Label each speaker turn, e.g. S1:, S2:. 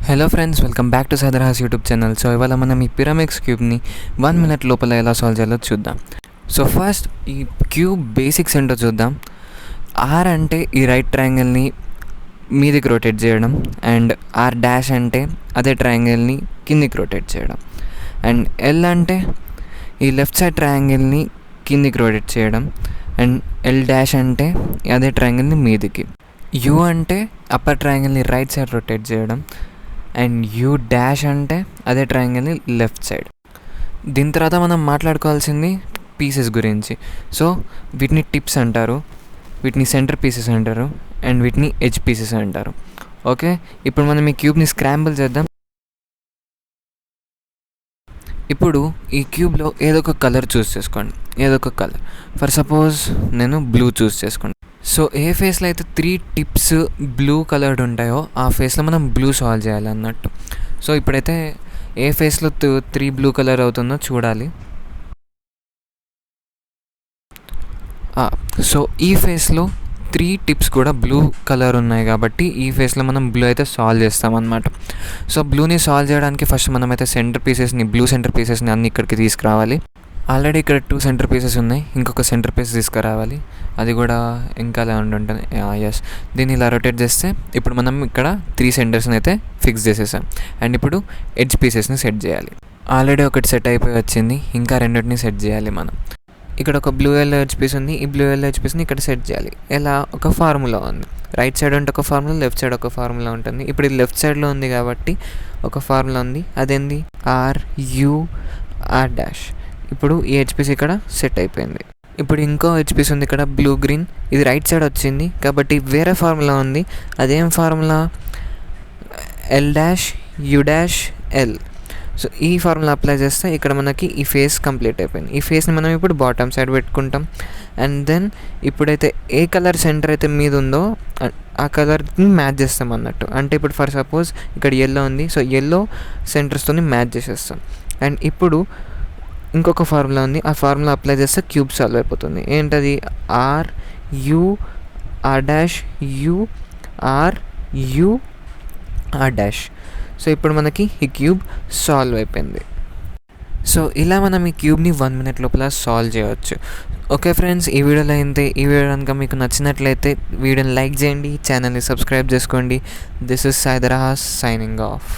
S1: Hello friends, welcome back to సైదర్హాస్ YouTube channel. So ఇవాళ మనం ఈ పిరమిడ్స్ క్యూబ్ని 1 మినిట్ లోపల ఎలా సాల్వ్ చేయాలో చూద్దాం. సో ఫస్ట్ ఈ క్యూబ్ బేసిక్స్ ఏంటో చూద్దాం. ఆర్ అంటే ఈ రైట్ ట్రయాంగిల్ని మీదికి రొటేట్ చేయడం, అండ్ ఆర్ డాష్ అంటే అదే ట్రయాంగిల్ని కిందికి రొటేట్ చేయడం, అండ్ ఎల్ అంటే ఈ లెఫ్ట్ సైడ్ ట్రయాంగిల్ని కిందికి రొటేట్ చేయడం, అండ్ ఎల్ డాష్ అంటే అదే ట్రయాంగిల్ని మీదికి. యూ అంటే అప్పర్ ట్రయాంగిల్ని రైట్ సైడ్ రొటేట్ చేయడం, అండ్ యూ డాష్ అంటే అదే ట్రయాంగిల్ని లెఫ్ట్ సైడ్. దీని తర్వాత మనం మాట్లాడుకోవాల్సింది పీసెస్ గురించి. సో వీటిని టిప్స్ అంటారు, వీటిని సెంటర్ పీసెస్ అంటారు, అండ్ వీటిని ఎడ్జ్ పీసెస్ అంటారు. ఓకే, ఇప్పుడు మనం ఈ క్యూబ్ని స్క్రాంబుల్ చేద్దాం. ఇప్పుడు ఈ క్యూబ్లో ఏదో ఒక కలర్ చూస్ చేసుకోండి, ఏదో ఒక కలర్. ఫర్ సపోజ్ నేను బ్లూ చూస్ చేసుకోండి. సో ఏ ఫేస్లో అయితే 3 టిప్స్ బ్లూ కలర్డ్ ఉంటాయో ఆ ఫేస్లో మనం బ్లూ సాల్వ్ చేయాలి అన్నట్టు. సో ఇప్పుడైతే ఏ ఫేస్లో 3 బ్లూ కలర్ అవుతుందో చూడాలి. సో ఈ ఫేస్లో 3 టిప్స్ కూడా బ్లూ కలర్ ఉన్నాయి కాబట్టి ఈ ఫేస్లో మనం బ్లూ అయితే సాల్వ్ చేస్తామన్నమాట. సో బ్లూని సాల్వ్ చేయడానికి ఫస్ట్ మనమైతే బ్లూ సెంటర్ పీసెస్ని అన్ని ఇక్కడికి తీసుకురావాలి. ఆల్రెడీ ఇక్కడ 2 సెంటర్ పీసెస్ ఉన్నాయి, ఇంకొక సెంటర్ పీస్ తీసుకురావాలి. అది కూడా ఇంకా అలా ఉంటుంది. ఎస్, దీన్ని ఇలా రొటేట్ చేస్తే ఇప్పుడు మనం ఇక్కడ 3 సెంటర్స్ని అయితే ఫిక్స్ చేసేసాం. అండ్ ఇప్పుడు ఎడ్జ్ పీసెస్ని సెట్ చేయాలి. ఆల్రెడీ ఒకటి సెట్ అయిపోయి వచ్చింది, ఇంకా రెండింటిని సెట్ చేయాలి మనం. ఇక్కడ ఒక బ్లూ ఎల్లో ఎడ్జ్ పీస్ ఉంది, ఈ బ్లూ ఎల్లో ఎడ్జ్ పీస్ని ఇక్కడ సెట్ చేయాలి. ఎలా, ఒక ఫార్ములా ఉంది. రైట్ సైడ్ ఉంటే ఒక ఫార్ములా, లెఫ్ట్ సైడ్ ఒక ఫార్ములా ఉంటుంది. ఇప్పుడు ఇది లెఫ్ట్ సైడ్లో ఉంది కాబట్టి ఒక ఫార్ములా ఉంది, అదేంది ఆర్ యూ ఆర్ డాష్. ఇప్పుడు ఈ ఎడ్జ్ పీస్ ఇక్కడ సెట్ అయిపోయింది. ఇప్పుడు ఇంకో ఎడ్జ్ పీస్ ఉంది ఇక్కడ బ్లూ గ్రీన్, ఇది రైట్ సైడ్ వచ్చింది కాబట్టి వేరే ఫార్ములా ఉంది. అదేం formula? L dash you dash L. So ఈ ఫార్ములా అప్లై చేస్తే ఇక్కడ మనకి ఈ ఫేస్ కంప్లీట్ అయిపోయింది. ఈ ఫేస్ని మనం ఇప్పుడు బాటమ్ సైడ్ పెట్టుకుంటాం. అండ్ దెన్ ఇప్పుడైతే ఏ కలర్ సెంటర్ అయితే మీద ఉందో ఆ కలర్ని మ్యాచ్ చేస్తాం అన్నట్టు. అంటే ఇప్పుడు ఫర్ సపోజ్ ఇక్కడ ఎల్లో ఉంది, సో ఎల్లో సెంటర్స్తో మ్యాచ్ చేసేస్తాం. అండ్ ఇప్పుడు ఇంకొక ఫార్ములా ఉంది, ఆ ఫార్ములా అప్లై చేస్తే క్యూబ్ సాల్వ్ అయిపోతుంది. ఏంటది? R U R dash U R U R dash. So ఇప్పుడు మనకి ఈ క్యూబ్ సాల్వ్ అయిపోయింది. సో ఇలా మనం ఈ క్యూబ్ని 1 మినిట్ లోపల సాల్వ్ చేయవచ్చు. ఓకే ఫ్రెండ్స్, ఈ వీడియోలో అయితే ఈ వీడియో కనుక మీకు నచ్చినట్లయితే వీడియోని లైక్ చేయండి, ఛానల్ని సబ్స్క్రైబ్ చేసుకోండి. దిస్ ఇస్ సైదర్హాస్ సైనింగ్ ఆఫ్.